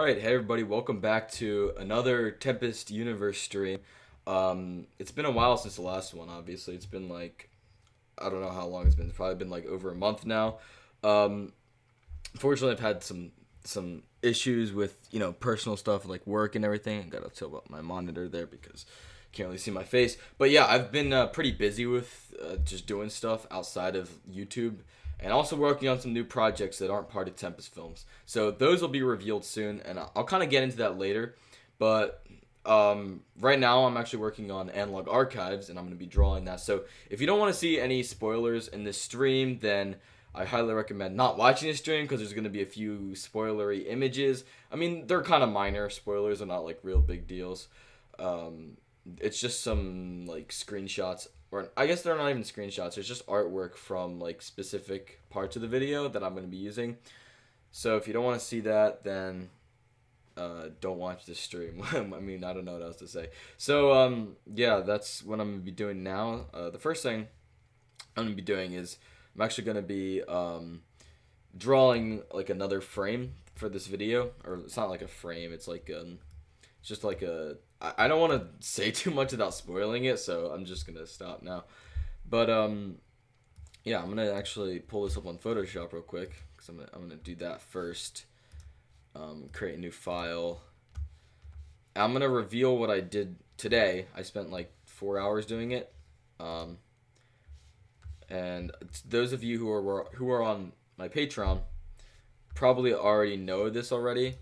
Alright, hey everybody, welcome back to another Tempest Universe stream. It's been a while since the last one, obviously. It's been like, I don't know how long it's been. It's probably been like over a month now. Um, Fortunately, I've had some issues with, personal stuff like work and everything. I gotta tilt up my monitor there because I can't really see my face. But yeah, I've been pretty busy with just doing stuff outside of YouTube and also working on some new projects that aren't part of Tempest Films. So those will be revealed soon, and I'll kind of get into that later. But right now, I'm actually working on Analog Archives, and I'm going to be drawing that. So if you don't want to see any spoilers in this stream, then I highly recommend not watching this stream because there's going to be a few spoilery images. I mean, they're kind of minor spoilers, they're not like real big deals. It's just some like screenshots, or I guess they're not even screenshots. It's just artwork from like specific parts of the video that I'm going to be using. So if you don't want to see that, then don't watch this stream. I mean, I don't know what else to say. So yeah, that's what I'm going to be doing now. The first thing I'm going to be doing is I'm actually going to be drawing like another frame for this video, or it's not like a frame. It's like it's just like a. I don't want to say too much without spoiling it, so I'm just gonna stop now. But yeah, I'm gonna actually pull this up on Photoshop real quick because I'm gonna do that first. Create a new file. I'm gonna reveal what I did today. I spent like 4 hours doing it. And those of you who are on my Patreon probably already know this already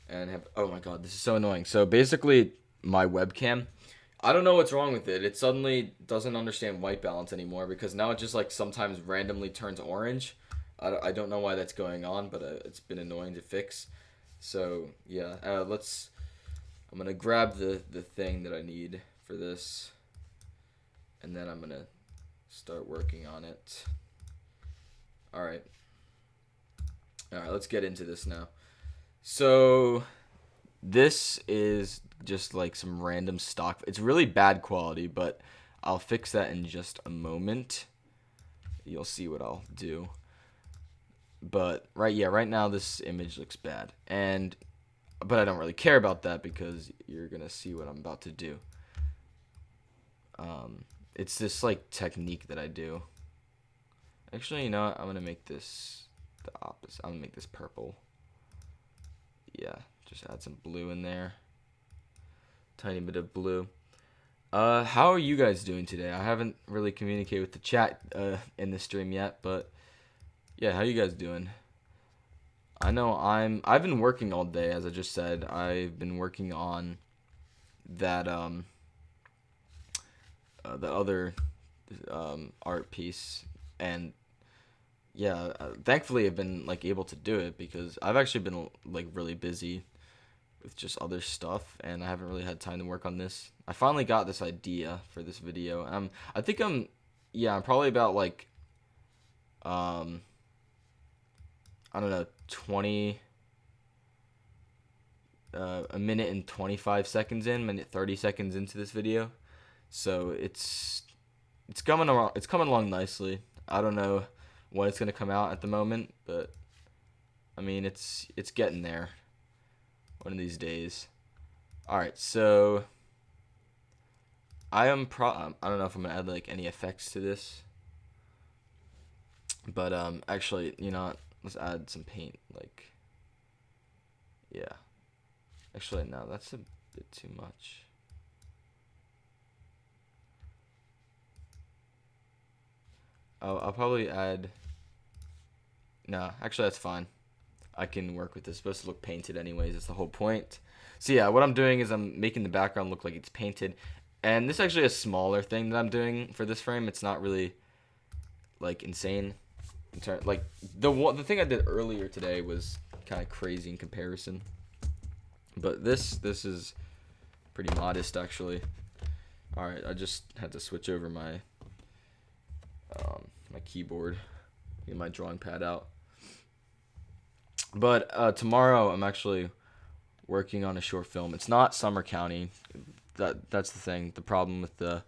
and have. Oh my god, this is so annoying. So basically, my webcam, I don't know what's wrong with it. It suddenly doesn't understand white balance anymore because now it just like sometimes randomly turns orange. I don't know why that's going on, but it's been annoying to fix. So yeah, I'm gonna grab the thing that I need for this, and then I'm gonna start working on it. All right, let's get into this now. So this is just like some random stock. It's really bad quality, but I'll fix that in just a moment. You'll see what I'll do. But right now this image looks bad, but I don't really care about that because you're gonna see what I'm about to do. It's this like technique that I do. Actually, you know what? I'm gonna make this the opposite. I'm gonna make this purple. Yeah, just add some blue in there. Tiny bit of blue. How are you guys doing today? I haven't really communicated with the chat in the stream yet, but yeah, how you guys doing? I know I've been working all day, as I just said. I've been working on that the other art piece, and yeah, thankfully I've been like able to do it because I've actually been like really busy with just other stuff, and I haven't really had time to work on this. I finally got this idea for this video. I think I'm probably about like I don't know, 20 a minute and 25 seconds in, minute 30 seconds into this video. So it's coming along nicely. I don't know when it's gonna come out at the moment, but I mean it's getting there one of these days. All right, so I don't know if I'm gonna add like any effects to this, but actually, you know what? Let's add some paint. Like, yeah, actually no, that's a bit too much. I'll probably add. No, actually that's fine. I can work with this. It's supposed to look painted anyways. That's the whole point. So yeah, what I'm doing is I'm making the background look like it's painted. And this is actually a smaller thing that I'm doing for this frame. It's not really like insane. Like the thing I did earlier today was kind of crazy in comparison. But this is pretty modest actually. All right, I just had to switch over my my keyboard, get my drawing pad out. But tomorrow I'm actually working on a short film. It's not Summer County. That's the thing. The problem with the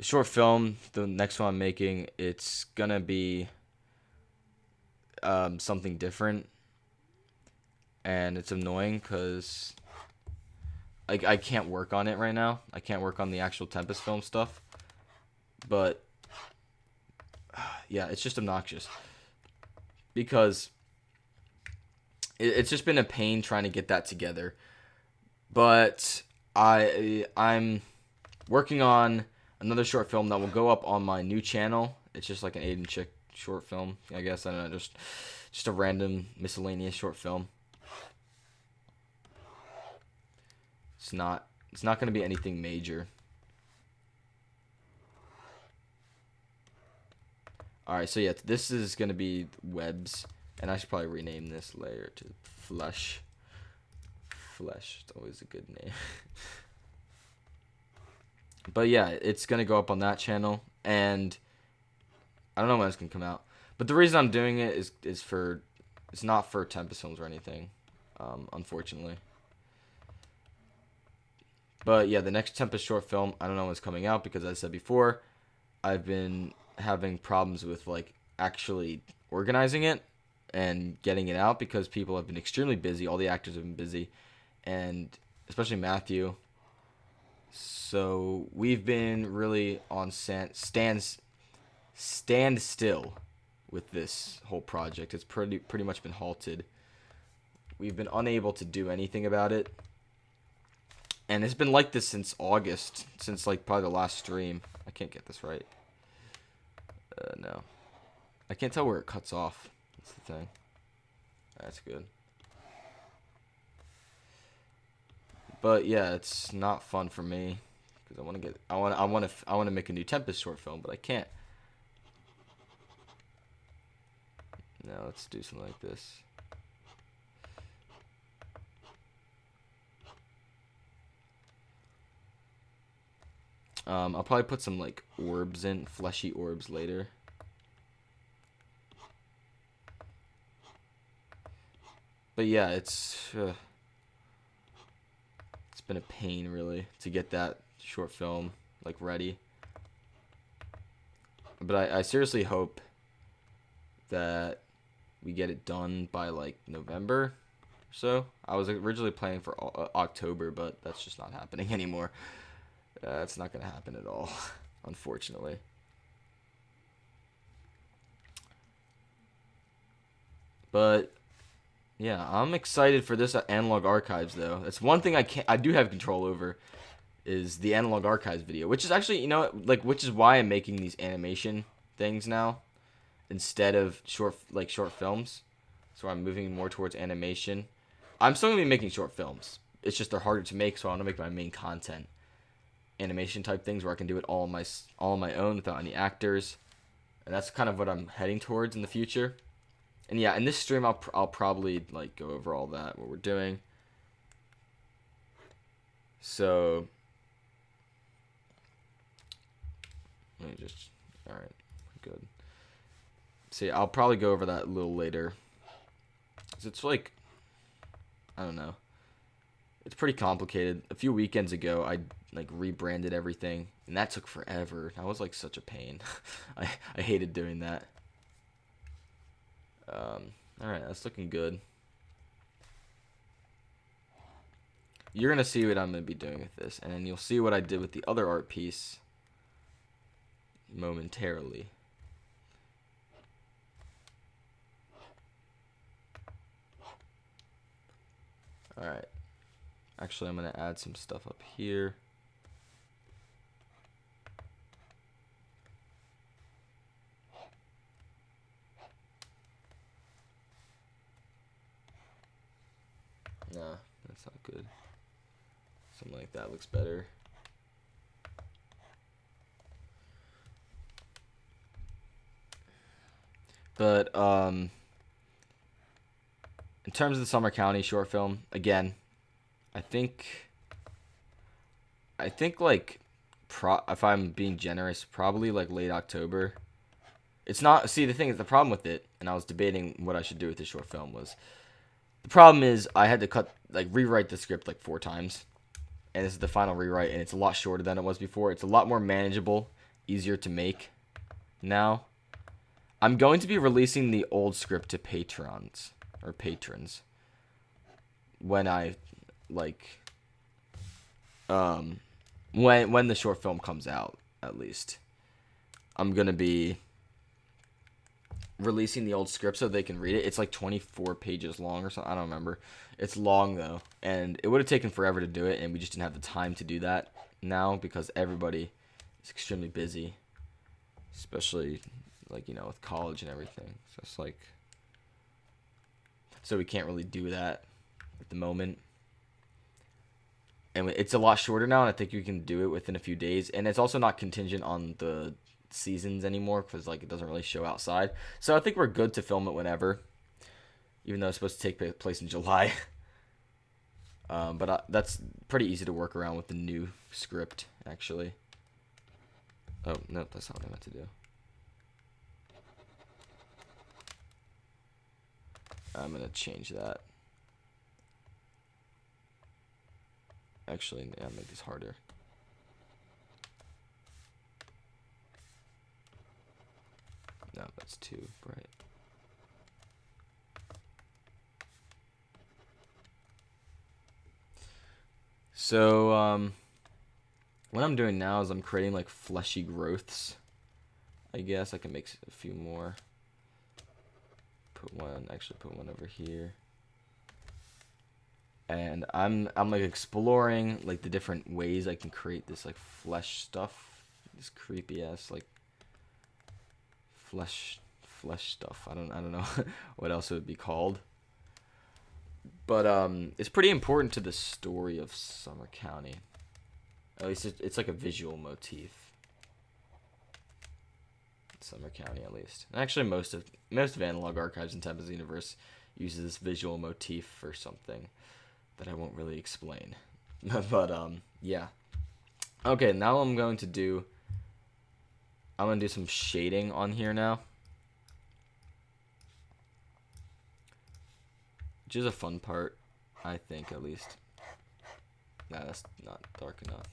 short film, the next one I'm making, it's gonna be something different. and it's annoying because I can't work on it right now. I can't work on the actual Tempest film stuff, but yeah, it's just obnoxious because it's just been a pain trying to get that together. But I'm working on another short film that will go up on my new channel. It's just like an Aidan chick short film, I guess. I don't know, just a random miscellaneous short film. It's not going to be anything major. Alright, so yeah, this is going to be webs. And I should probably rename this layer to flesh. Flesh, it's always a good name. But yeah, it's going to go up on that channel. And I don't know when it's going to come out. But the reason I'm doing it is it's not for Tempest films or anything, unfortunately. But yeah, the next Tempest short film, I don't know when it's coming out because, as I said before, I've been having problems with like actually organizing it and getting it out because people have been extremely busy. All the actors have been busy, and especially Matthew. So we've been really on stand still with this whole project. It's pretty much been halted. We've been unable to do anything about it. And it's been like this since August, since like probably the last stream. I can't get this right. No. I can't tell where it cuts off. That's the thing. That's good. But yeah, it's not fun for me because I want to make a new Tempest short film, but I can't. Now let's do something like this. I'll probably put some like orbs in, fleshy orbs later. But yeah, it's been a pain really to get that short film like ready. But I seriously hope that we get it done by like November or so. I was originally planning for October, but that's just not happening anymore. It's not going to happen at all, unfortunately. But yeah, I'm excited for this analog archives though. That's one thing I do have control over is the analog archives video, which is actually, you know, like which is why I'm making these animation things now instead of short films. So I'm moving more towards animation. I'm still going to be making short films. It's just they're harder to make, so I want to make my main content animation type things where I can do it all on my own without any actors, and that's kind of what I'm heading towards in the future. And yeah, in this stream I'll probably like go over all that what we're doing. So let me just all right, good. See, I'll probably go over that a little later. 'Cause it's like I don't know. It's pretty complicated. A few weekends ago, I like rebranded everything, and that took forever. That was like such a pain. I hated doing that. All right, that's looking good. You're gonna see what I'm gonna be doing with this, and then you'll see what I did with the other art piece momentarily. All right. Actually, I'm going to add some stuff up here. Nah, that's not good. Something like that looks better. But, in terms of the Summer County short film, again, I think like if I'm being generous, probably like late October. It's not. See, the thing is, the problem with it, and I was debating what I should do with this short film was, the problem is I had to rewrite the script like 4 times, and this is the final rewrite, and it's a lot shorter than it was before. It's a lot more manageable, easier to make now. I'm going to be releasing the old script to patrons. when I like when the short film comes out, at least I'm gonna be releasing the old script so they can read it. It's like 24 pages long or something. I don't remember. It's long though, and it would have taken forever to do it, and we just didn't have the time to do that now because everybody is extremely busy, especially like with college and everything. So it's like, so we can't really do that at the moment. And it's a lot shorter now, and I think you can do it within a few days. And it's also not contingent on the seasons anymore because like it doesn't really show outside. So I think we're good to film it whenever, even though it's supposed to take place in July. But that's pretty easy to work around with the new script, actually. Oh, no, that's not what I meant to do. I'm going to change that. Actually, yeah, make this harder. No, that's too bright. So, what I'm doing now is I'm creating like fleshy growths. I guess I can make a few more. Put one over here. And I'm like exploring like the different ways I can create this like flesh stuff. This creepy ass like flesh stuff. I don't know what else it would be called. But it's pretty important to the story of Summer County. At least it's like a visual motif. Summer County, at least. And actually, most of Analog Archives and Tempest Universe uses this visual motif for something that I won't really explain. But yeah. Okay, now I'm gonna do some shading on here now, which is a fun part, I think, at least. Nah, that's not dark enough.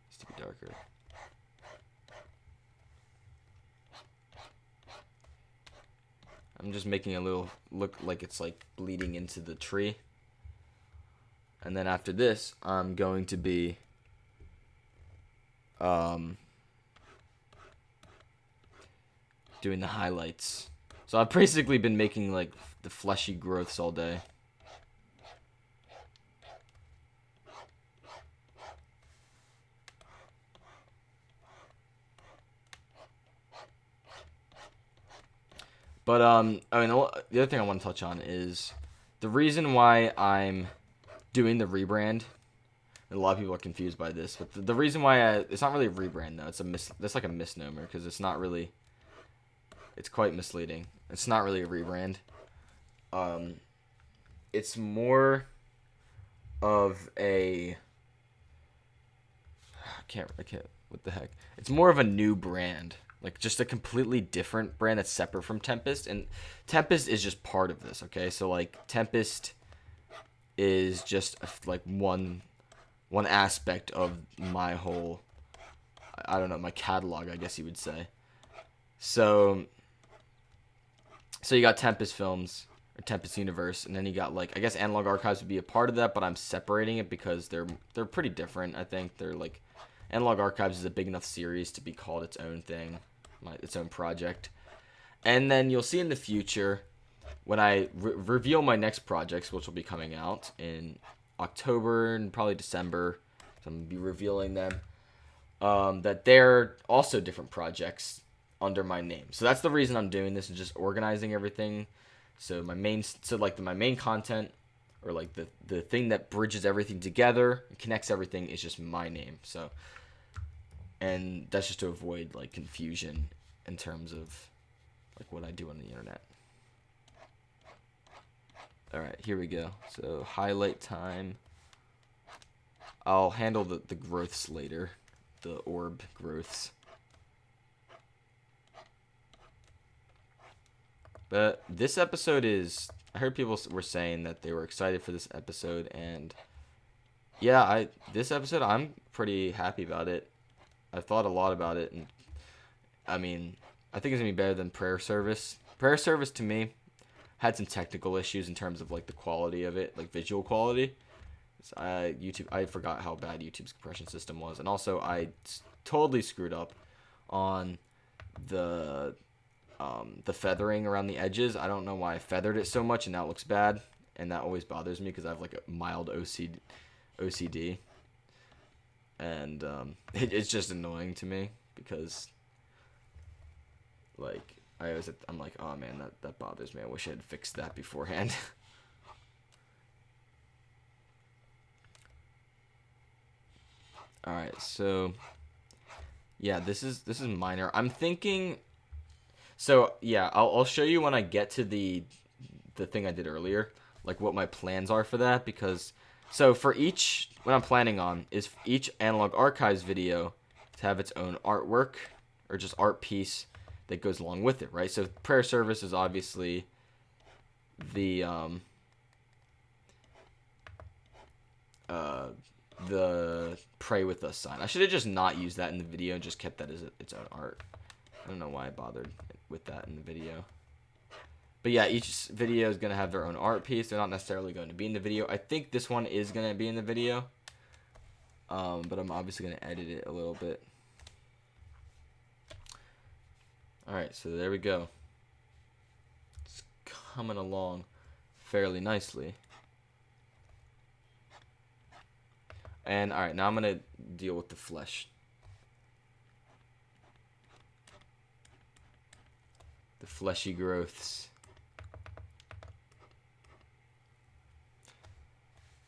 Needs to be darker. I'm just making a little look like it's like bleeding into the tree. And then after this, I'm going to be doing the highlights. So I've basically been making like the fleshy growths all day. But I mean, the other thing I want to touch on is the reason why I'm doing the rebrand. A lot of people are confused by this, but the reason why it's not really a rebrand though. That's like a misnomer because it's not really. It's quite misleading. It's not really a rebrand. It's more of a. I can't. What the heck? It's more of a new brand. Like, just a completely different brand that's separate from Tempest. And Tempest is just part of this, okay? So, like, Tempest is just, like, one aspect of my whole, I don't know, my catalog, I guess you would say. So you got Tempest Films, or Tempest Universe, and then you got, like, I guess Analog Archives would be a part of that, but I'm separating it because they're pretty different, I think. They're, like, Analog Archives is a big enough series to be called its own thing. Its own project. And then you'll see in the future when I reveal my next projects, which will be coming out in October and probably December, so I'm going to be revealing them, that they're also different projects under my name. So that's the reason I'm doing this, and just organizing everything. So my main content, or like the thing that bridges everything together and connects everything, is just my name. So, and that's just to avoid like confusion in terms of like what I do on the internet. All right, here we go. So highlight time. I'll handle the growths later, the orb growths. But this episode is, I heard people were saying that they were excited for this episode, and yeah, this episode I'm pretty happy about it. I've thought a lot about it, and I mean, I think it's gonna be better than Prayer Service. Prayer Service to me had some technical issues in terms of like the quality of it, like visual quality. I forgot how bad YouTube's compression system was, and also I totally screwed up on the feathering around the edges. I don't know why I feathered it so much, and now it looks bad, and that always bothers me because I have like a mild OCD, and it's just annoying to me because like I'm like, oh man, that bothers me. I wish I had fixed that beforehand. All right, so yeah, this is minor. I'm thinking. So yeah, I'll show you when I get to the thing I did earlier, like what my plans are for that. Because so for each, what I'm planning on is each Analog Archives video to have its own artwork or just art piece that goes along with it, right? So prayer service is obviously the pray with us sign. I should have just not used that in the video and just kept that as its own art. I don't know why I bothered with that in the video. But yeah, each video is going to have their own art piece. They're not necessarily going to be in the video. I think this one is going to be in the video. But I'm obviously going to edit it a little bit. Alright, so there we go. It's coming along fairly nicely. And alright, now I'm going to deal with the flesh. The fleshy growths.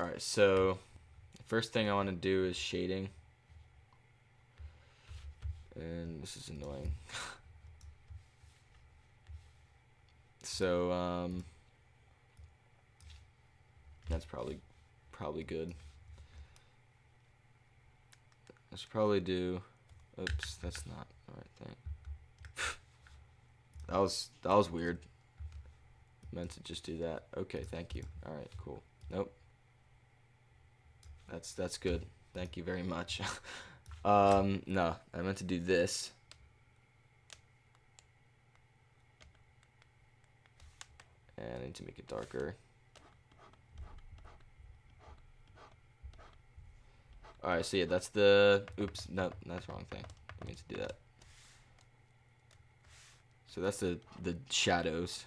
Alright, so the first thing I want to do is shading. And this is annoying. So, that's probably good. I should probably do, oops, that's not the right thing. That was weird. Meant to just do that. Okay, thank you. All right, cool. Nope. That's good. Thank you very much. No, I meant to do this. And I need to make it darker. Alright, so yeah, that's the, oops, no, that's the wrong thing. I mean to do that. So that's the shadows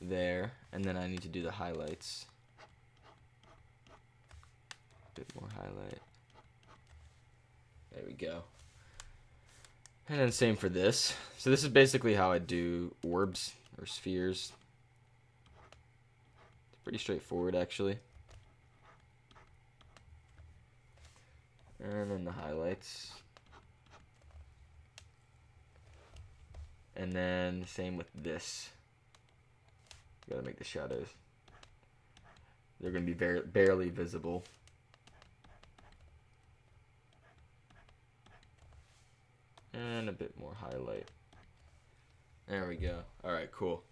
there, and then I need to do the highlights. A bit more highlight. There we go. And then same for this. So this is basically how I do orbs or spheres. It's pretty straightforward, actually. And then the highlights. And then same with this. Gotta make the shadows. They're gonna be barely visible. And a bit more highlight. There we go. Alright, cool.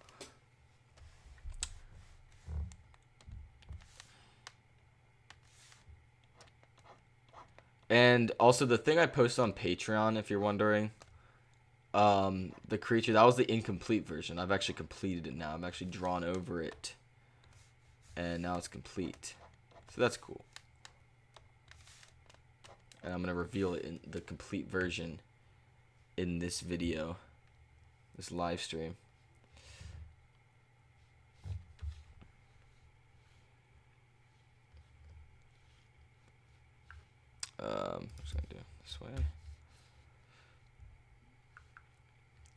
And also the thing I posted on Patreon, if you're wondering, the creature, that was the incomplete version. I've actually completed it now. I've actually drawn over it. And now it's complete. So that's cool. And I'm going to reveal it in the complete version in this video, this live stream. I'm just going to do it this way.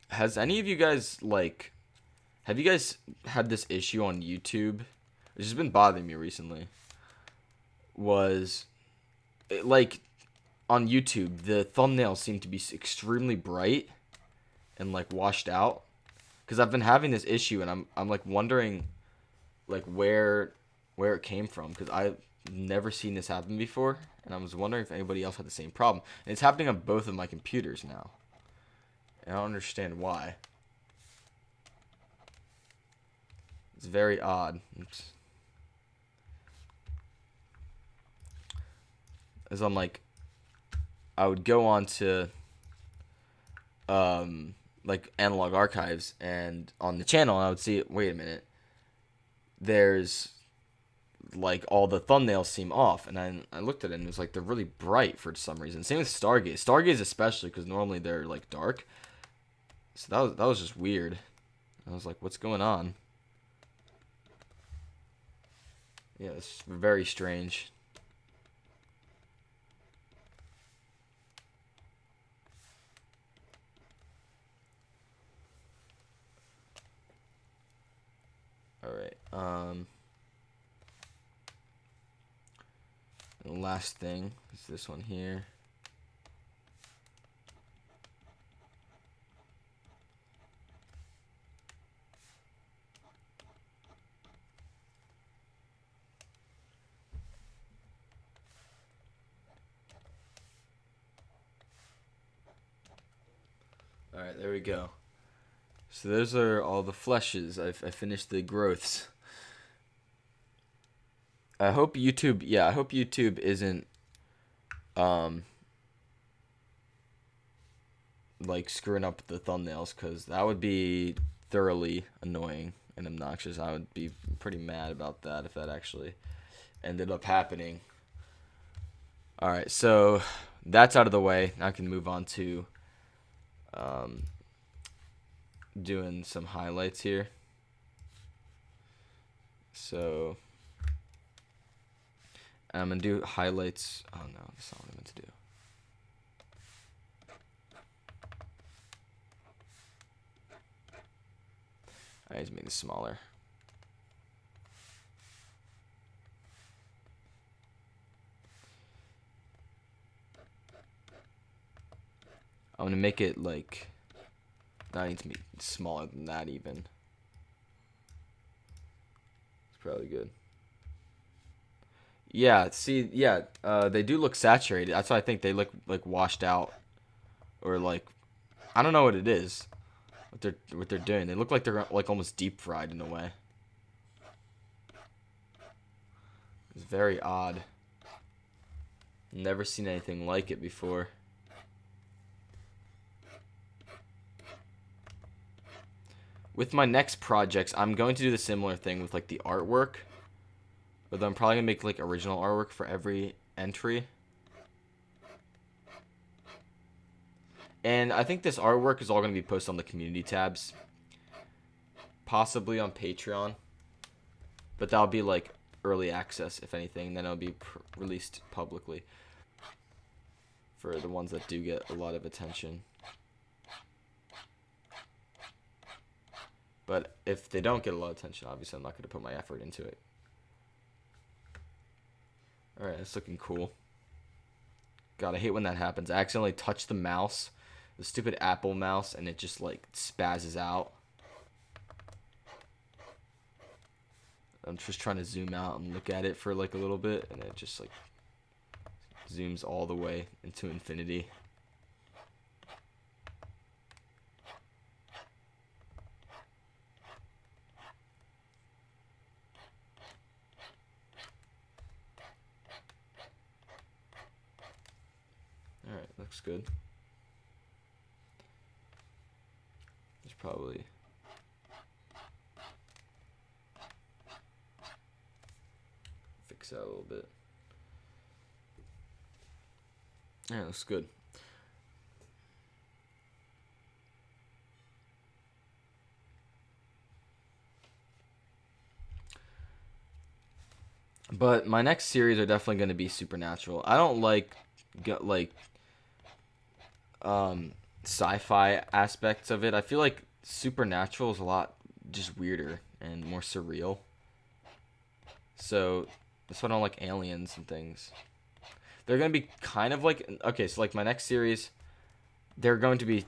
Has any of you guys, like, have you guys had this issue on YouTube? It's just been bothering me recently. Like, on YouTube, the thumbnails seem to be extremely bright and, like, washed out. Because I've been having this issue, and I'm like, wondering, like, where it came from. Because I've never seen this happen before, and I was wondering if anybody else had the same problem. And it's happening on both of my computers now. I don't understand why. It's very odd. Oops. As I'm like, I would go on to like Analog Archives and on the channel, and I would see, wait a minute, there's like all the thumbnails seem off, and I looked at it and it was like they're really bright for some reason. Same with Stargaze especially, because normally they're like dark. So that was just weird. I was like, what's going on? Yeah, it's very strange. All right. And the last thing is this one here. All right, there we go. So those are all the fleshes. I finished the growths. I hope YouTube. Yeah, I hope YouTube isn't um like screwing up the thumbnails, because that would be thoroughly annoying and obnoxious. I would be pretty mad about that if that actually ended up happening. All right, so that's out of the way. Now I can move on to doing some highlights here. So I'm gonna do highlights. Oh no, that's not what I meant to do. I need to make this smaller. I'm gonna make it like, I need to be smaller than that even. It's probably good. Yeah, see, yeah, they do look saturated. That's why I think they look like washed out, or like, I don't know what it is, what they're doing. They look like they're like almost deep fried in a way. It's very odd. Never seen anything like it before. With my next projects, I'm going to do the similar thing with like the artwork. But I'm probably gonna make like original artwork for every entry. And I think this artwork is all gonna be posted on the community tabs. Possibly on Patreon. But that'll be like early access, if anything. Then it'll be released publicly. For the ones that do get a lot of attention. But if they don't get a lot of attention, obviously I'm not gonna put my effort into it. Alright, that's looking cool. God, I hate when that happens. I accidentally touch the mouse, the stupid Apple mouse, and it just like spazzes out. I'm just trying to zoom out and look at it for like a little bit, and it just like zooms all the way into infinity. Alright, looks good. There's probably fix that a little bit. Alright, looks good. But my next series are definitely going to be supernatural. I don't like sci-fi aspects of it. I feel like supernatural is a lot just weirder and more surreal. So that's why I don't like aliens and things. They're gonna be kind of like, okay, so like my next series, they're going to be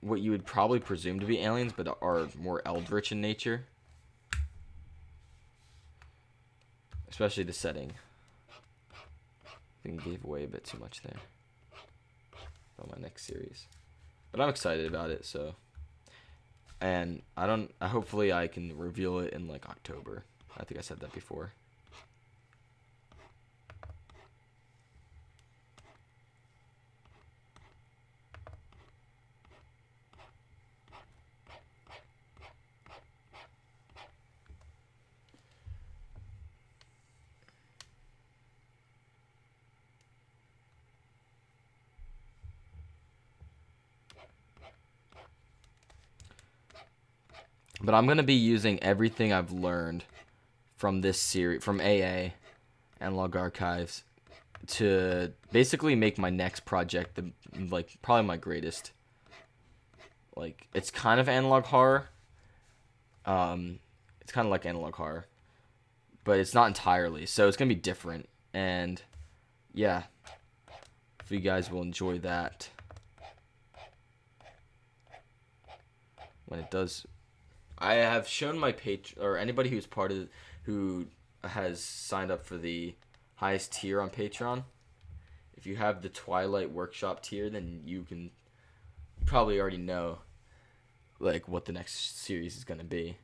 what you would probably presume to be aliens, but are more eldritch in nature. Especially the setting. I think I gave away a bit too much there on my next series. But I'm excited about it, so. And hopefully I can reveal it in like October. I think I said that before. But I'm going to be using everything I've learned from this series, from AA, Analog Archives, to basically make my next project, probably my greatest. Like, it's kind of analog horror. It's kind of like analog horror, but it's not entirely. So it's going to be different. And, yeah, if you guys will enjoy that when it does. I have shown my or anybody who's who has signed up for the highest tier on Patreon. If you have the Twilight Workshop tier, then you probably already know like what the next series is going to be.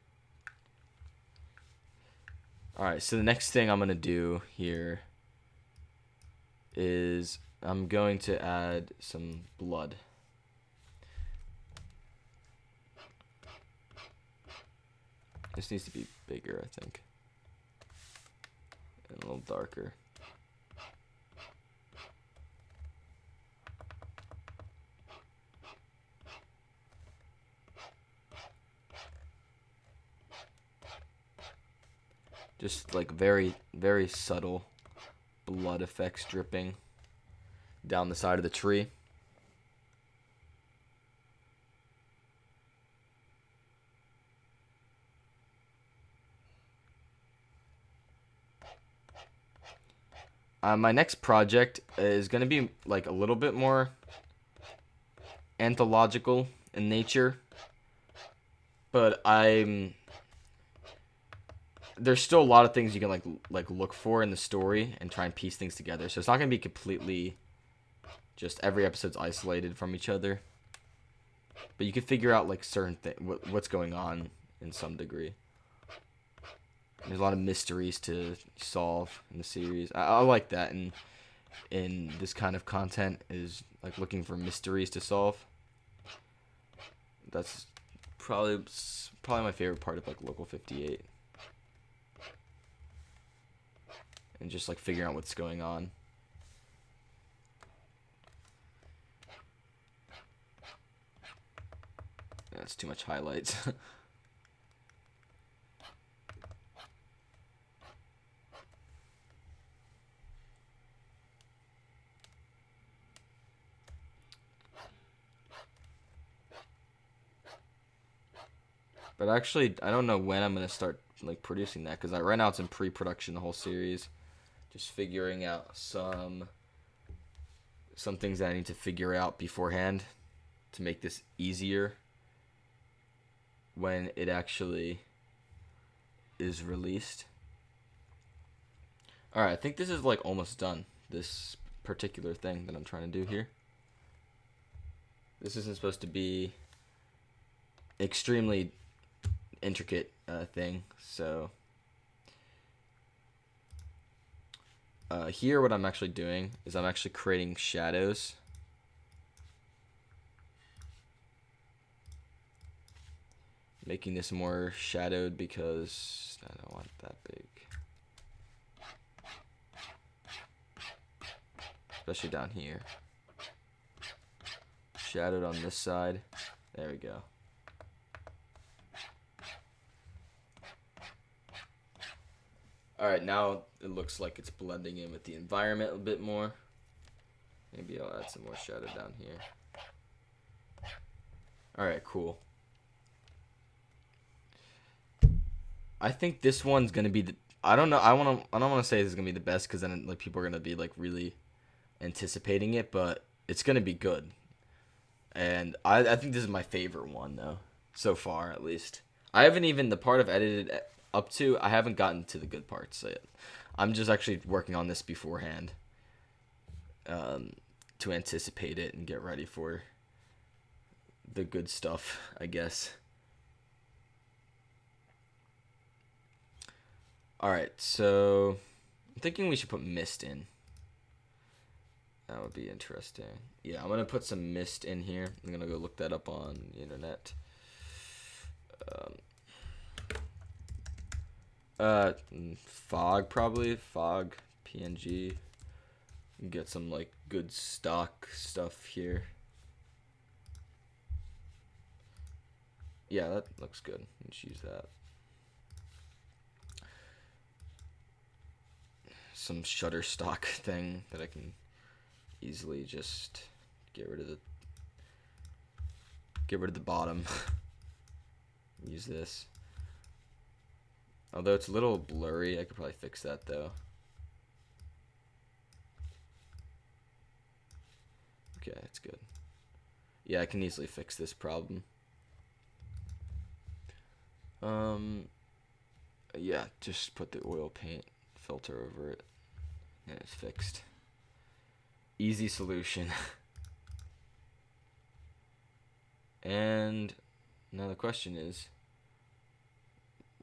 Alright, so the next thing I'm going to do here is I'm going to add some blood. This needs to be bigger, I think. And a little darker. Just like very, very subtle blood effects dripping down the side of the tree. My next project is going to be like a little bit more anthological in nature, but there's still a lot of things you can like look for in the story and try and piece things together. So it's not going to be completely just every episode's isolated from each other, but you can figure out like certain what's going on in some degree. There's a lot of mysteries to solve in the series. I like that in this kind of content, is like looking for mysteries to solve. That's probably my favorite part of like Local 58. And just like figuring out what's going on. That's too much highlights. But actually, I don't know when I'm gonna start like producing that, because right now it's in pre-production, the whole series. Just figuring out some things that I need to figure out beforehand to make this easier when it actually is released. Alright, I think this is like almost done, this particular thing that I'm trying to do here. This isn't supposed to be extremely intricate thing, so here what I'm actually doing is I'm actually creating shadows. Making this more shadowed because I don't want that big. Especially down here. Shadowed on this side. There we go. Alright, now it looks like it's blending in with the environment a bit more. Maybe I'll add some more shadow down here. Alright, cool. I think this one's gonna be I don't know. I don't want to say this is gonna be the best, because then like people are gonna be like really anticipating it, but it's gonna be good. And I think this is my favorite one though, so far at least. I haven't even the part I've edited up to. I haven't gotten to the good parts yet. I'm just actually working on this beforehand, to anticipate it and get ready for the good stuff, I guess. Alright, so I'm thinking we should put mist in. That would be interesting. Yeah, I'm going to put some mist in here. I'm going to go look that up on the internet. Fog, probably. Fog, PNG. Get some, like, good stock stuff here. Yeah, that looks good. Let's use that. Some Shutterstock thing that I can easily just get rid of the bottom. Use this. Although it's a little blurry, I could probably fix that though. Okay, that's good. Yeah, I can easily fix this problem. Yeah, just put the oil paint filter over it and it's fixed. Easy solution. And now the question is,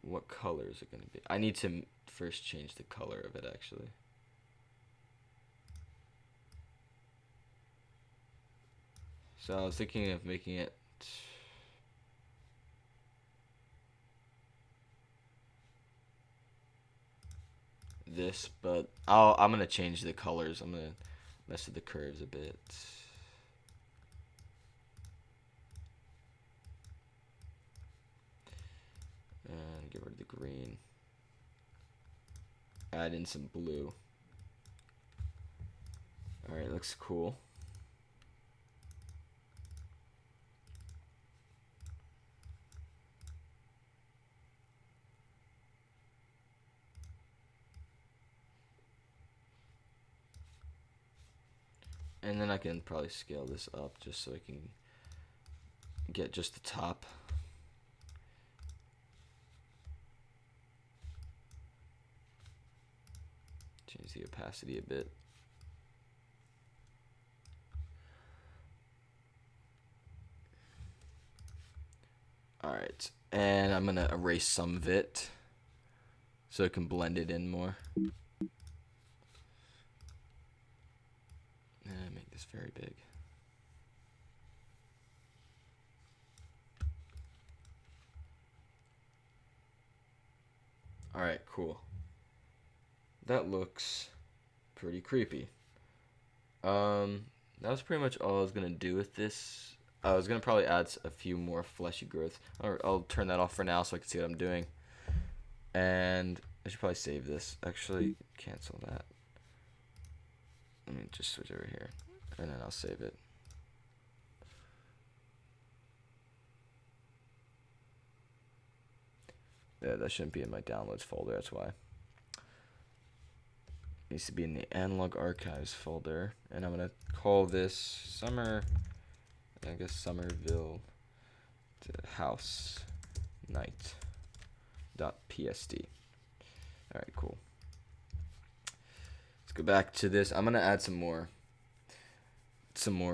what color is it going to be? I need to first change the color of it, actually. So I was thinking of making it this, but I'm gonna change the colors. I'm gonna mess with the curves a bit. And get rid of the green. Add in some blue. Alright, looks cool. And then I can probably scale this up just so I can get just the top. Change the opacity a bit. Alright, and I'm gonna erase some of it so it can blend it in more. And make this very big. Alright, cool. That looks pretty creepy. That was pretty much all I was gonna do with this. I was gonna probably add a few more fleshy growths. I'll turn that off for now so I can see what I'm doing. And I should probably save this. Actually, cancel that. Let me just switch over here, and then I'll save it. Yeah, that shouldn't be in my downloads folder, that's why. It needs to be in the analog archives folder, and I'm gonna call this Somerville to house night.psd. Alright, cool. Let's go back to this. I'm gonna add some more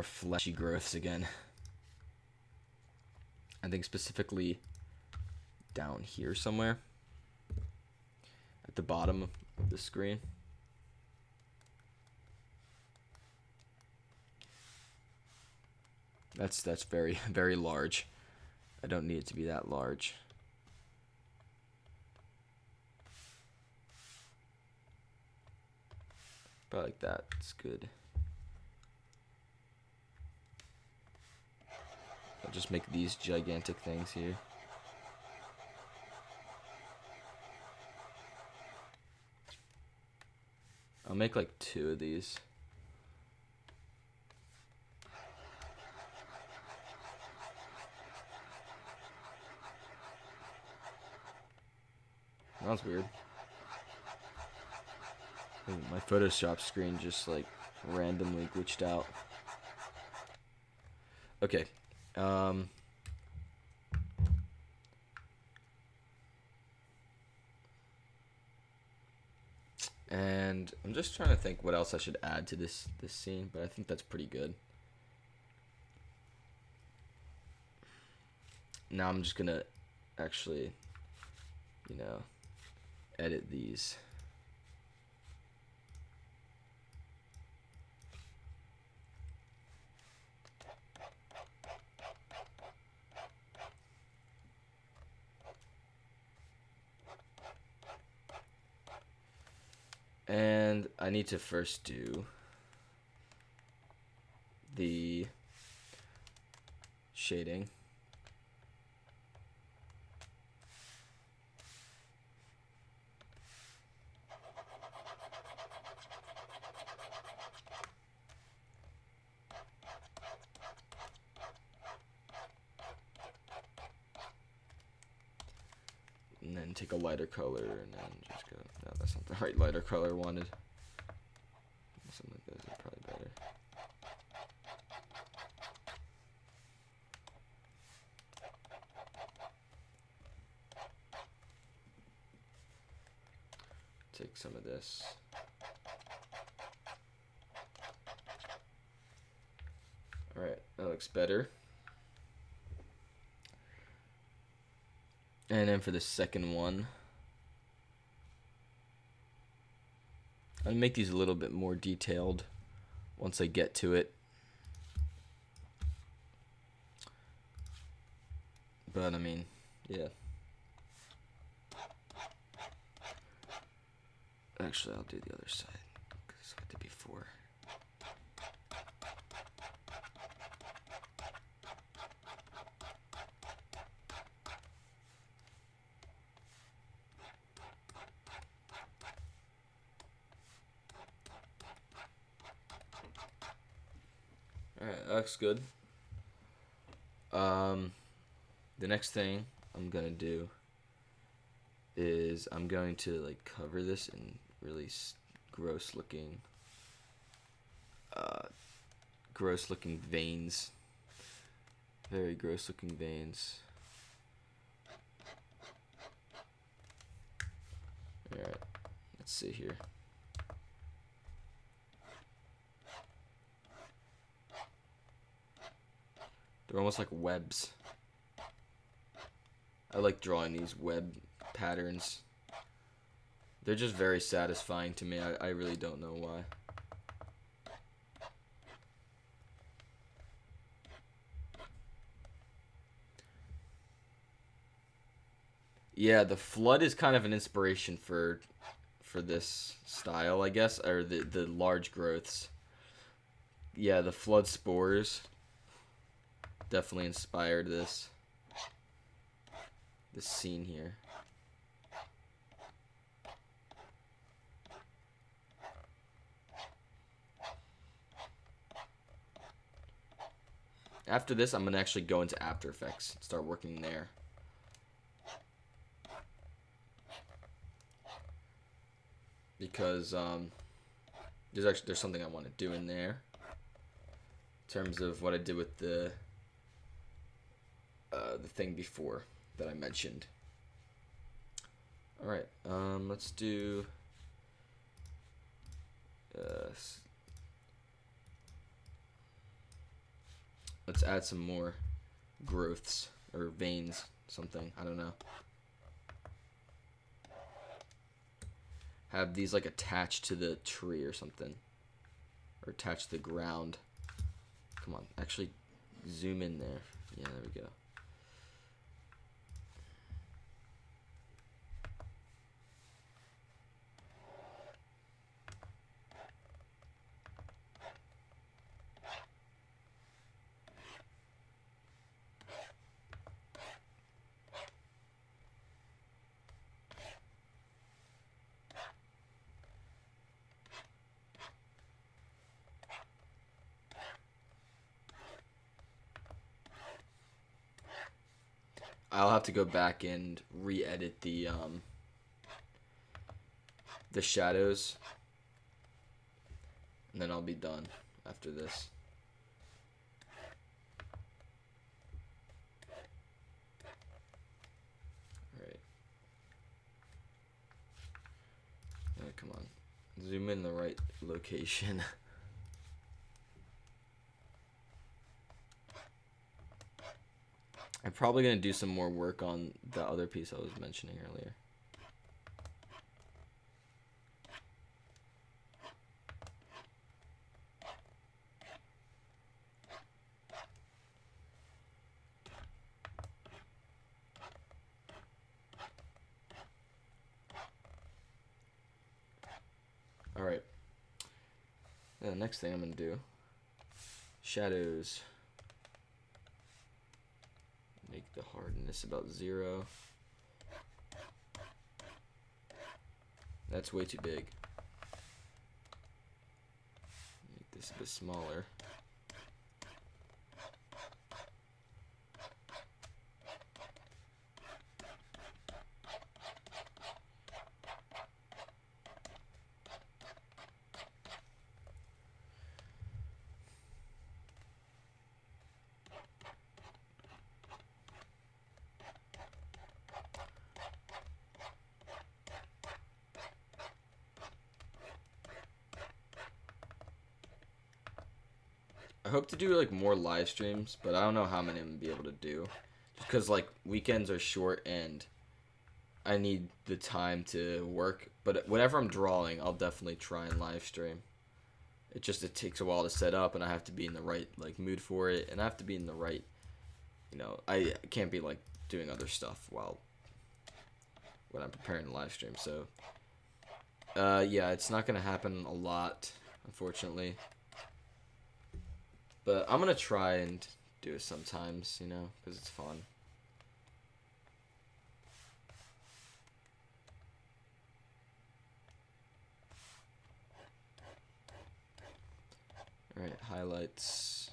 fleshy growths again. I think specifically down here somewhere at the bottom of the screen. That's very, very large. I don't need it to be that large. But like that, it's good. I'll just make these gigantic things here. I'll make like 2 of these. That was weird. My Photoshop screen just like randomly glitched out. Okay. And I'm just trying to think what else I should add to this scene, but I think that's pretty good. Now I'm just gonna actually, edit these. And I need to first do the shading. and then take a lighter color, and then just go. No, that's not the right lighter color I wanted. Something like this is probably better. Take some of this. Alright, that looks better. And then for the second one, I'll make these a little bit more detailed once I get to it. But I mean, yeah. Actually, I'll do the other side because I did before. Alright, that looks good. The next thing I'm gonna do is I'm going to like cover this in really gross looking veins. Very gross looking veins. Alright, let's see here. They're almost like webs. I like drawing these web patterns. They're just very satisfying to me. I really don't know why. Yeah, the flood is kind of an inspiration for this style, I guess, or the large growths. Yeah, the flood spores definitely inspired this scene here. After this, I'm gonna actually go into After Effects and start working there. Because there's something I want to do in there in terms of what I did with the thing before that I mentioned. All right, let's do let's add some more growths or veins, something, I don't know. Have these like attached to the tree or something, or attached to the ground. Come on, actually zoom in there. Yeah, there we go. I'll have to go back and re-edit the shadows, and then I'll be done after this. Alright. Oh, come on. Zoom in the right location. I'm probably going to do some more work on the other piece I was mentioning earlier. Alright. The next thing I'm going to do, shadows. Make the hardness about 0. That's way too big. Make this a bit smaller. hope to do like more live streams, but I don't know how many I'm gonna be able to do, just because like weekends are short and I need the time to work. But whenever I'm drawing, I'll definitely try and live stream. It takes a while to set up, and I have to be in the right like mood for it, and I have to be in the right, I can't be like doing other stuff while when I'm preparing the live stream. So yeah, it's not gonna happen a lot, unfortunately. But I'm gonna try and do it sometimes, because it's fun. Alright, highlights.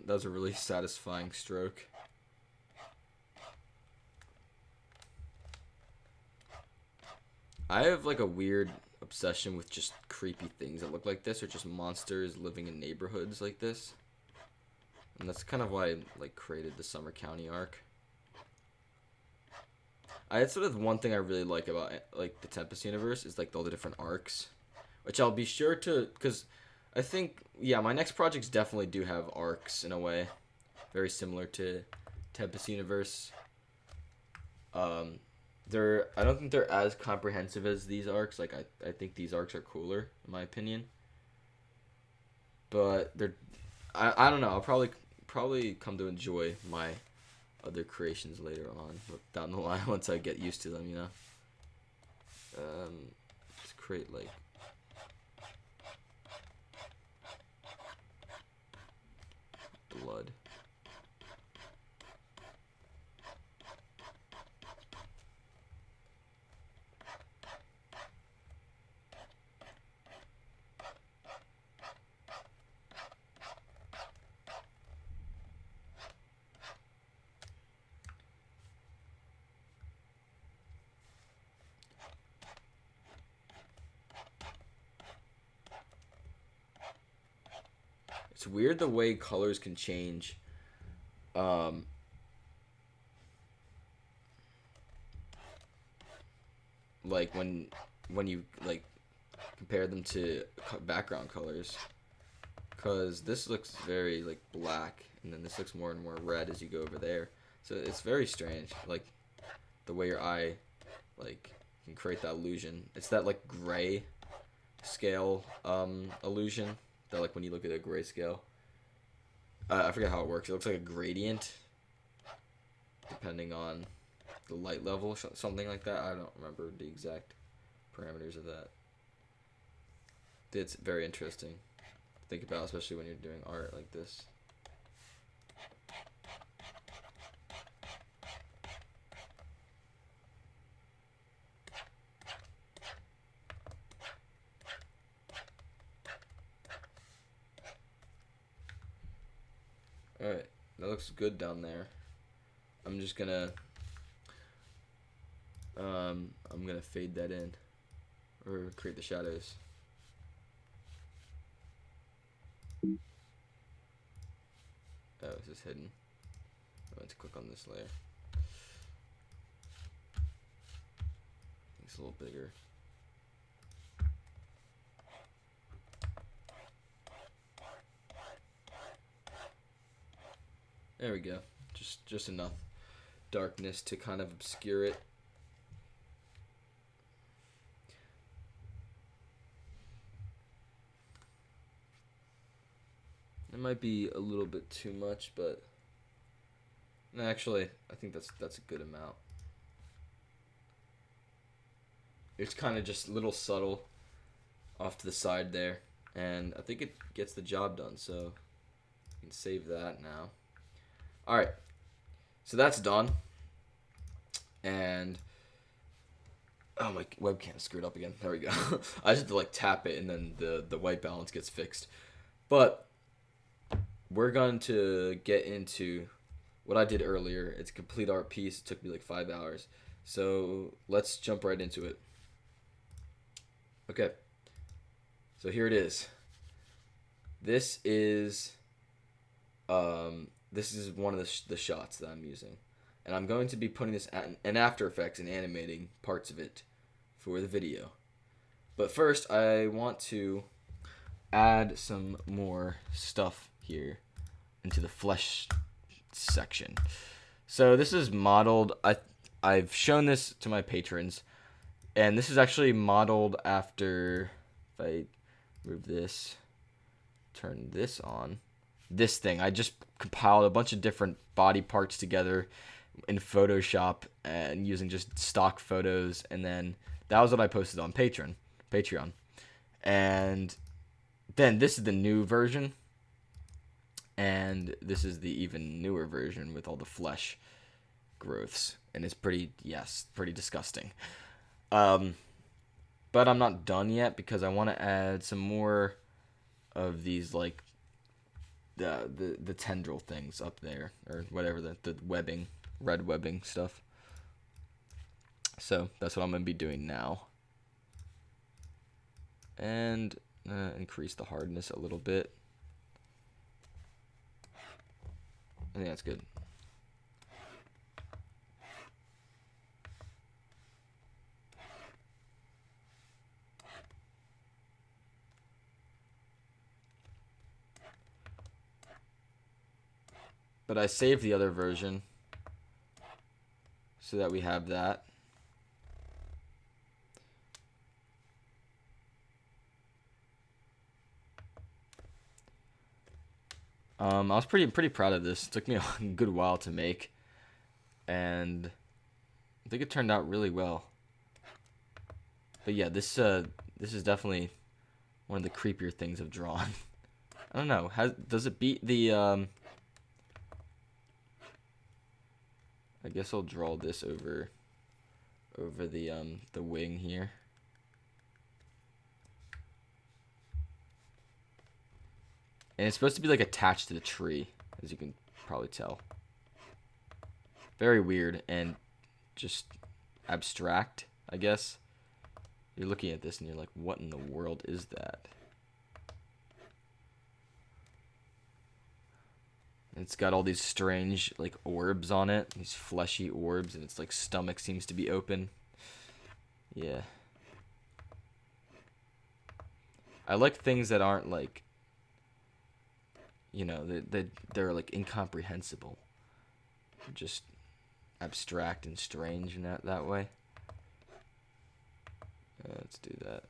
That was a really satisfying stroke. I have like a weird obsession with just creepy things that look like this, or just monsters living in neighborhoods like this. And that's kind of why I like created the Summer County arc. It's sort of one thing I really like about like the Tempest Universe is like all the different arcs, which I'll be sure to, because I think, yeah, my next projects definitely do have arcs in a way, very similar to Tempest Universe. I don't think they're as comprehensive as these arcs. Like I think these arcs are cooler in my opinion. But I don't know. I'll probably come to enjoy my other creations later on down the line once I get used to them. Let's create like blood. It's weird the way colors can change. Like when you like compare them to background colors, because this looks very like black, and then this looks more and more red as you go over there. So it's very strange, like the way your eye like can create that illusion. It's that like gray scale illusion that like when you look at a grayscale. I forget how it works. It looks like a gradient depending on the light level, something like that. I don't remember the exact parameters of that. It's very interesting to think about, especially when you're doing art like this. Alright, that looks good down there. I'm just gonna I'm gonna fade that in, or create the shadows. Oh, is this hidden? I want to click on this layer. It's a little bigger. There we go. Just enough darkness to kind of obscure it. It might be a little bit too much, but actually, I think that's a good amount. It's kind of just a little subtle off to the side there, and I think it gets the job done, so you can save that now. Alright, so that's done, and oh, my webcam screwed up again. There we go. I just have to like tap it, and then the white balance gets fixed. But we're going to get into what I did earlier. It's a complete art piece. It took me like 5 hours. So let's jump right into it. Okay. So here it is. This is one of the shots that I'm using, and I'm going to be putting this in After Effects and animating parts of it for the video. But first, I want to add some more stuff here into the flesh section. So this is modeled. I've shown this to my patrons, and this is actually modeled after. If I move this, turn this on. This thing, I just compiled a bunch of different body parts together in Photoshop and using just stock photos, and then that was what I posted on Patreon. And then this is the new version, and this is the even newer version with all the flesh growths, and it's pretty disgusting. But I'm not done yet because I want to add some more of these, like the tendril things up there, or whatever, the webbing, red webbing stuff. So that's what I'm going to be doing now. And increase the hardness a little bit. I think that's good. But I saved the other version so that we have that. I was pretty proud of this. It took me a good while to make, and I think it turned out really well. But yeah, this is definitely one of the creepier things I've drawn. I don't know. Does it beat the I guess I'll draw this over the wing here. And it's supposed to be like attached to the tree, as you can probably tell. Very weird and just abstract, I guess. You're looking at this and you're like, what in the world is that? It's got all these strange, like, orbs on it. These fleshy orbs, and its, like, stomach seems to be open. Yeah. I like things that aren't, like, you know, they're like, incomprehensible. Just abstract and strange in that way. Let's do that.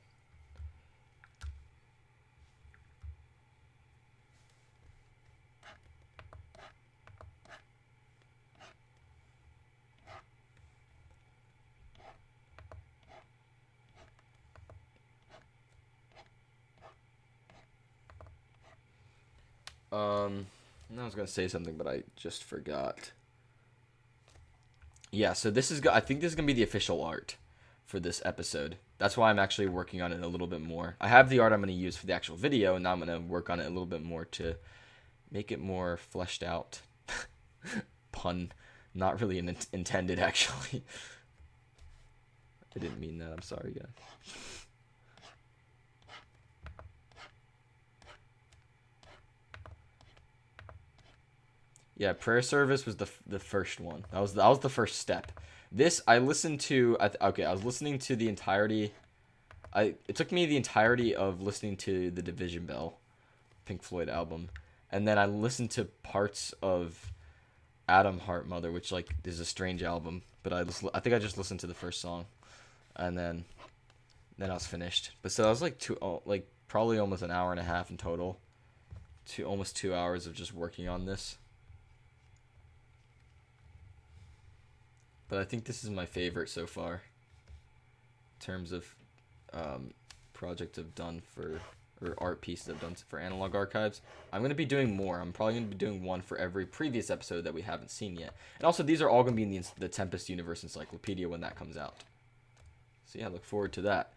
I was gonna say something, but I just forgot. Yeah, so I think this is gonna be the official art for this episode. That's why I'm actually working on it a little bit more. I have the art I'm gonna use for the actual video, and now I'm gonna work on it a little bit more to make it more fleshed out. Pun, not really intended actually. I didn't mean that. I'm sorry, guys. Yeah, prayer service was the first one. That was the first step. This I listened to. I was listening to the entirety. It took me the entirety of listening to the Division Bell, Pink Floyd album, and then I listened to parts of Atom Heart Mother, which like is a strange album. But I think I just listened to the first song, and then I was finished. But so I was like probably almost an hour and a half in total, almost 2 hours of just working on this. But I think this is my favorite so far. In terms of project I've done or art piece I've done for Analog Archives. I'm going to be doing more. I'm probably going to be doing one for every previous episode that we haven't seen yet. And also, these are all going to be in the Tempest Universe Encyclopedia when that comes out. So yeah, look forward to that.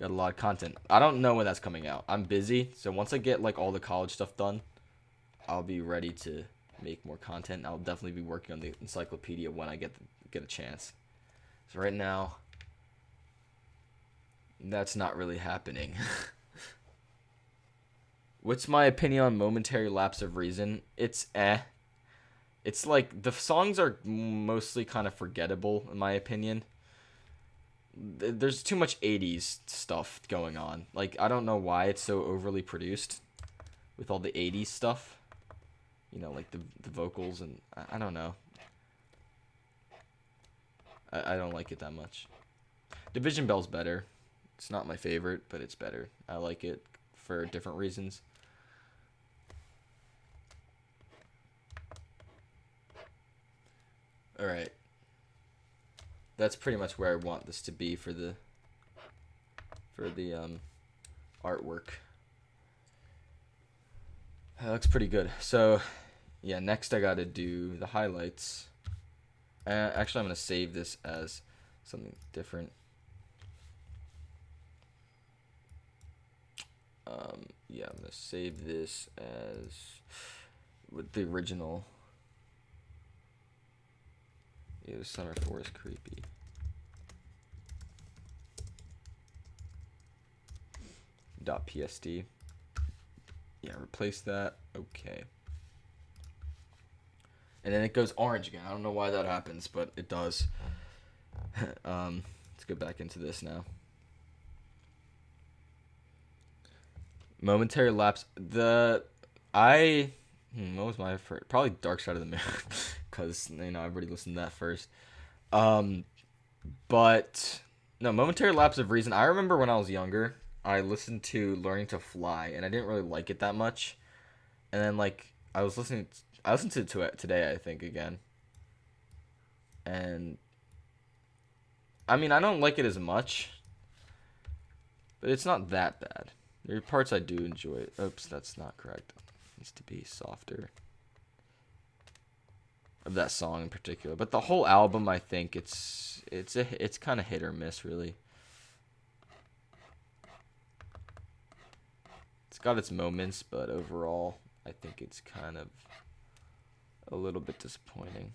Got a lot of content. I don't know when that's coming out. I'm busy, so once I get like all the college stuff done, I'll be ready to make more content. I'll definitely be working on the encyclopedia when I get a chance. So right now, that's not really happening. What's my opinion on Momentary Lapse of Reason? It's eh. It's like the songs are mostly kind of forgettable in my opinion. There's too much 80s stuff going on. Like I don't know why it's so overly produced with all the 80s stuff. You know, like the vocals and I don't know. I don't like it that much. Division Bell's better. It's not my favorite, but it's better. I like it for different reasons. Alright. That's pretty much where I want this to be for the artwork. That looks pretty good. So, yeah, next I gotta do the highlights. Actually, I'm gonna save this as something different. Yeah, I'm gonna save this as with the original. It was Summer Forest Creepy. .psd. Yeah, replace that. Okay. And then it goes orange again. I don't know why that happens, but it does. Let's go back into this now. Momentary Lapse. What was my first? Probably Dark Side of the Moon, because you know I already listened to that first. But no, Momentary Lapse of Reason. I remember when I was younger, I listened to Learning to Fly, and I didn't really like it that much. And then like I listened to it today, I think again. And I mean, I don't like it as much, but it's not that bad. There are parts I do enjoy. Oops, that's not correct. It needs to be softer. Of that song in particular, but the whole album, I think it's kind of hit or miss, really. It's got its moments, but overall, I think it's kind of a little bit disappointing.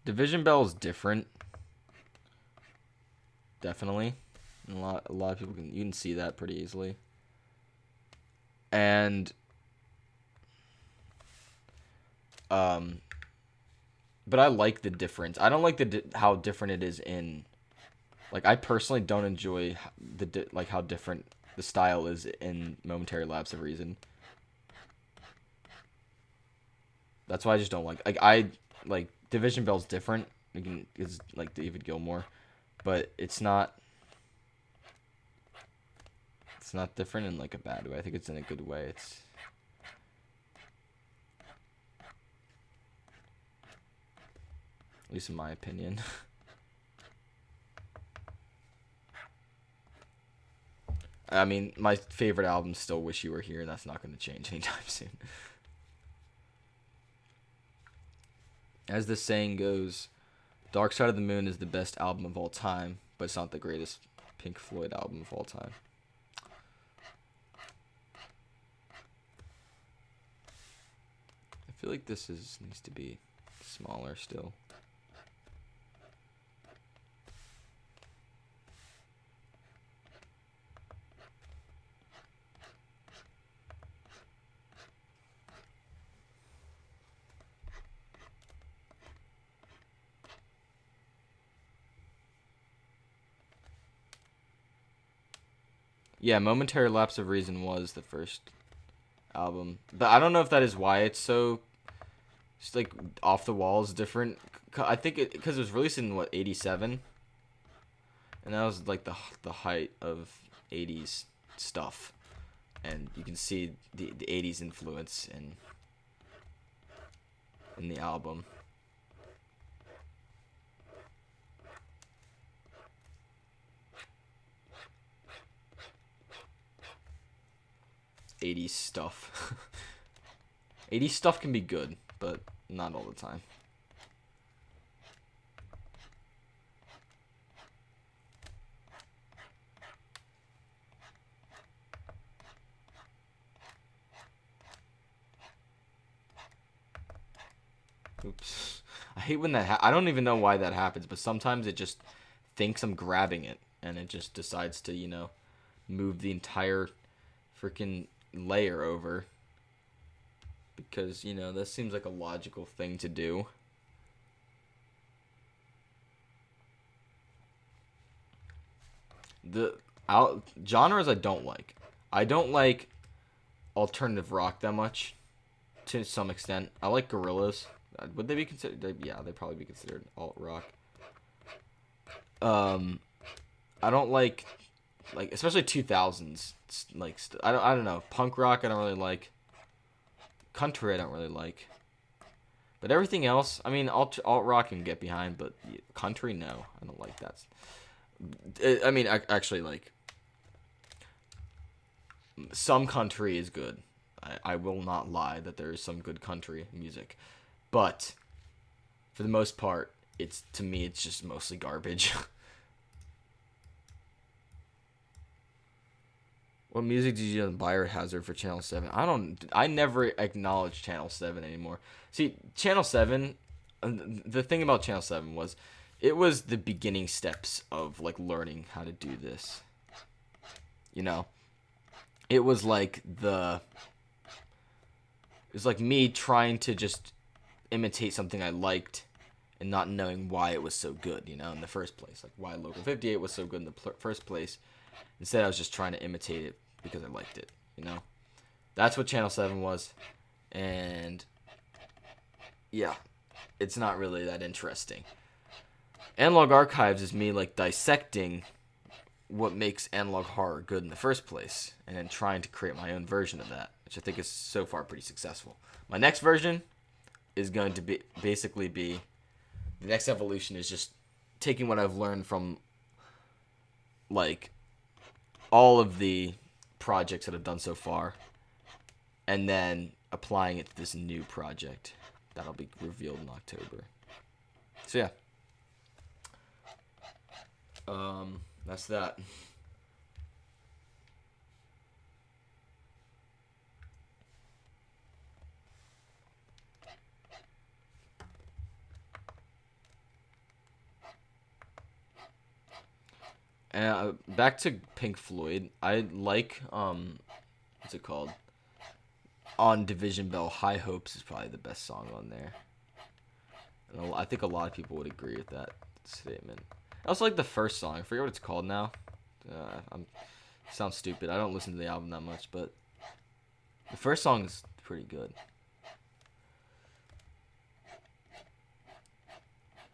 Division Bell is different, definitely. And a lot of people you can see that pretty easily. And but I like the difference. I don't like how different it is in. Like I personally don't enjoy how different the style is in Momentary Lapse of Reason. That's why I just don't like Division Bell's different. It's like David Gilmour, but it's not different in like a bad way. I think it's in a good way. It's at least in my opinion. I mean, my favorite album's still Wish You Were Here, and that's not going to change anytime soon. As the saying goes, Dark Side of the Moon is the best album of all time, but it's not the greatest Pink Floyd album of all time. I feel like this needs to be smaller still. Yeah, Momentary Lapse of Reason was the first album. But I don't know if that is why it's so just like off the walls different. I think because it was released in what 87, and that was like the height of 80s stuff, and you can see the 80s influence in the album. '80s stuff. 80s stuff can be good, but not all the time. Oops. I hate when that I don't even know why that happens, but sometimes it just thinks I'm grabbing it, and it just decides to, move the entire freaking layer over. Because, that seems like a logical thing to do. Genres I don't like. I don't like alternative rock that much, to some extent. I like Gorillaz. Would they be considered? Yeah, they'd probably be considered alt rock. I don't like especially 2000s. I don't know. Punk rock I don't really like. Country I don't really like. But everything else, I mean, alt rock can get behind, but country, no, I don't like that. I mean, actually, like, some country is good. I will not lie that there is some good country music, but for the most part, to me it's just mostly garbage. What music did you on Biohazard for Channel 7? I never acknowledge Channel 7 anymore. See, Channel 7, the thing about Channel 7 was, it was the beginning steps of, like, learning how to do this. It was like me trying to just imitate something I liked and not knowing why it was so good, in the first place. Like, why Local 58 was so good in the first place. Instead, I was just trying to imitate it because I liked it, That's what Channel 7 was. And, yeah, it's not really that interesting. Analog Archives is me, like, dissecting what makes analog horror good in the first place, and then trying to create my own version of that, which I think is so far pretty successful. My next version is going to be the next evolution is just taking what I've learned from, like, all of the projects that I've done so far, and then applying it to this new project that'll be revealed in October. So yeah, that's that. And back to Pink Floyd. I like what's it called? On Division Bell, High Hopes is probably the best song on there. And I think a lot of people would agree with that statement. I also like the first song. I forget what it's called now. Sounds stupid. I don't listen to the album that much, but the first song is pretty good.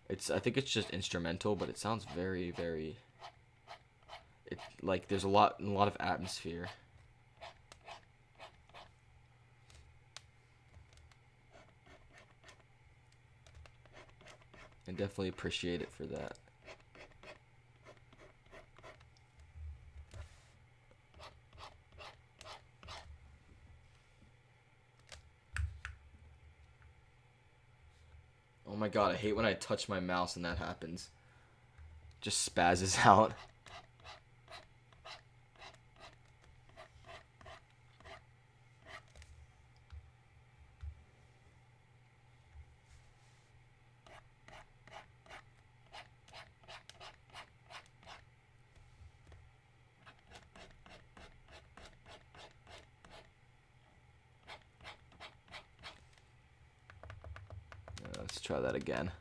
I think it's just instrumental, but it sounds very, very. There's a lot of atmosphere. And definitely appreciate it for that. Oh my god, I hate when I touch my mouse and that happens. Just spazzes out. Let's try that again.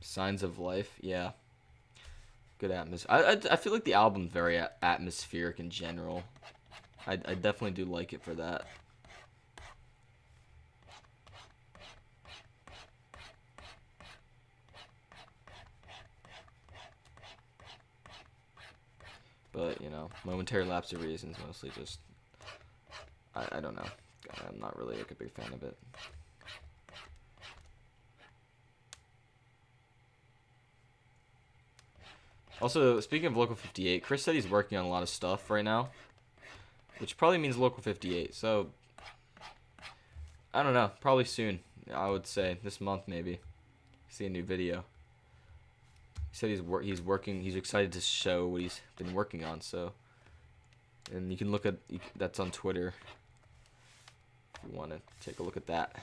Signs of Life, yeah. Good atmosphere. I feel like the album's very atmospheric in general. I definitely do like it for that. But, momentary lapse of reason is mostly just, I don't know. I'm not really a big fan of it. Also, speaking of Local 58, Chris said he's working on a lot of stuff right now, which probably means Local 58, so, I don't know, probably soon, I would say, this month maybe. see a new video. He said he's working. He's excited to show what he's been working on. So, and you can look at that's on Twitter. If you want to take a look at that.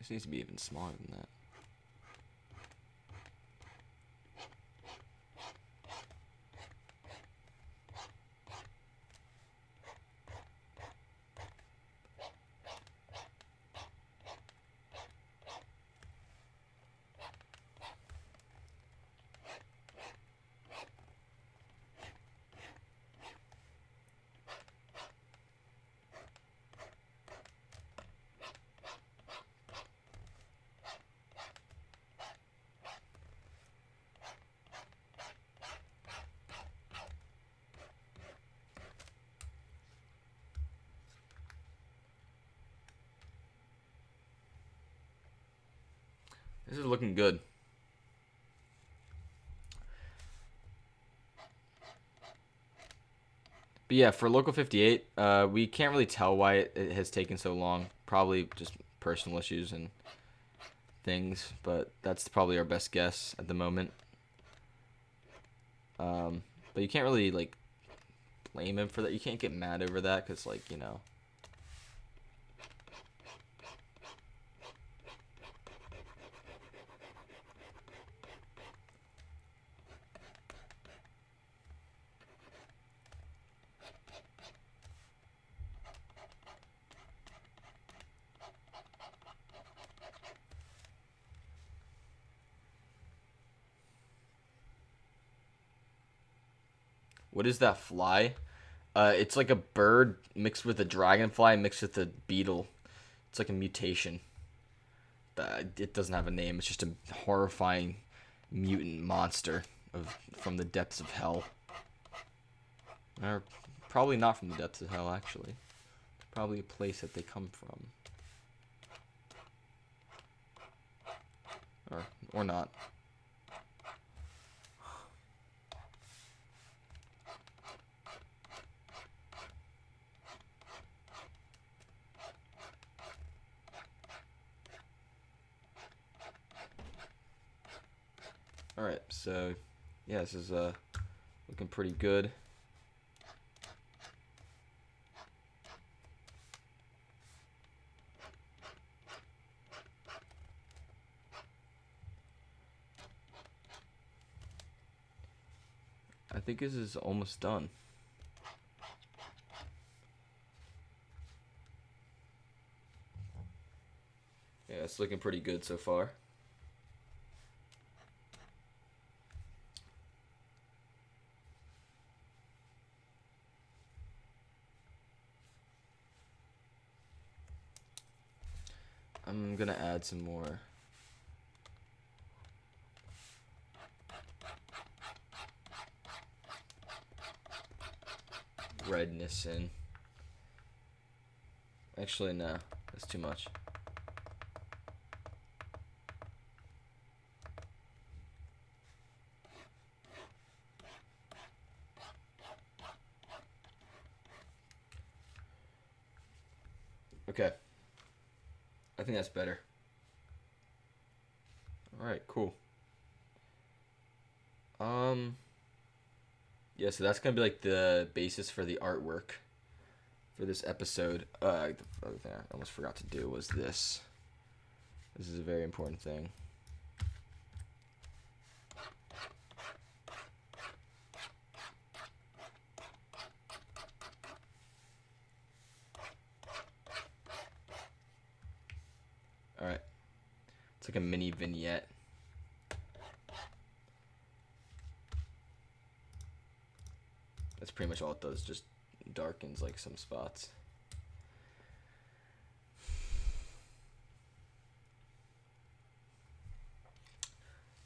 This needs to be even smaller than that. This is looking good. But yeah, for Local 58, we can't really tell why it has taken so long. Probably just personal issues and things, but that's probably our best guess at the moment. But you can't really, like, blame him for that. You can't get mad over that because, like, you know. What is that fly? It's like a bird mixed with a dragonfly mixed with a beetle. It's like a mutation. It doesn't have a name. It's just a horrifying mutant monster from the depths of hell. Or probably not from the depths of hell, actually. Probably a place that they come from. Or not. Alright, so yeah, this is looking pretty good. I think this is almost done. Yeah, it's looking pretty good so far. I'm gonna add some more redness in. Actually, no, that's too much. Okay. I think that's better. Alright, cool. Yeah, so that's gonna be like the basis for the artwork for this episode. The other thing I almost forgot to do was this. This is a very important thing. Alright. It's like a mini vignette. That's pretty much all it does, just darkens like some spots.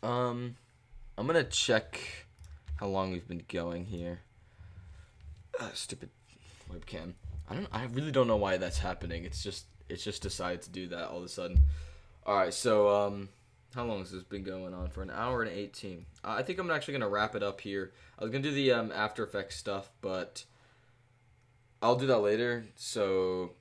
I'm gonna check how long we've been going here. Stupid webcam. I really don't know why that's happening. It's just decided to do that all of a sudden. All right, so How long has this been going on for? An hour and 18. I think I'm actually gonna wrap it up here. I was gonna do the After Effects stuff, but I'll do that later. So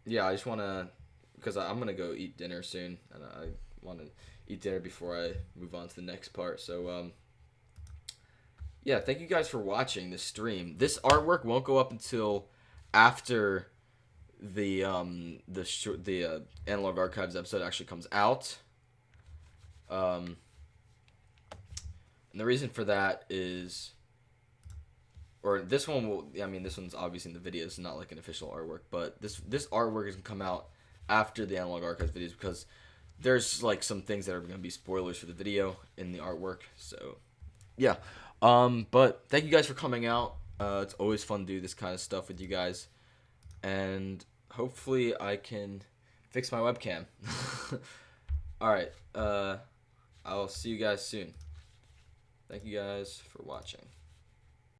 yeah, I just wanna, because I'm gonna go eat dinner soon, and I want to eat dinner before I move on to the next part. So yeah, thank you guys for watching this stream. This artwork won't go up until after the Analog Archives episode actually comes out. And the reason for that is, or this one will, I mean, this one's obviously in the video. It's not like an official artwork, but this artwork is gonna come out after the Analog Archives videos because there's like some things that are gonna be spoilers for the video in the artwork. So yeah, but thank you guys for coming out. It's always fun to do this kind of stuff with you guys, and hopefully I can fix my webcam. All right. I'll see you guys soon. Thank you guys for watching.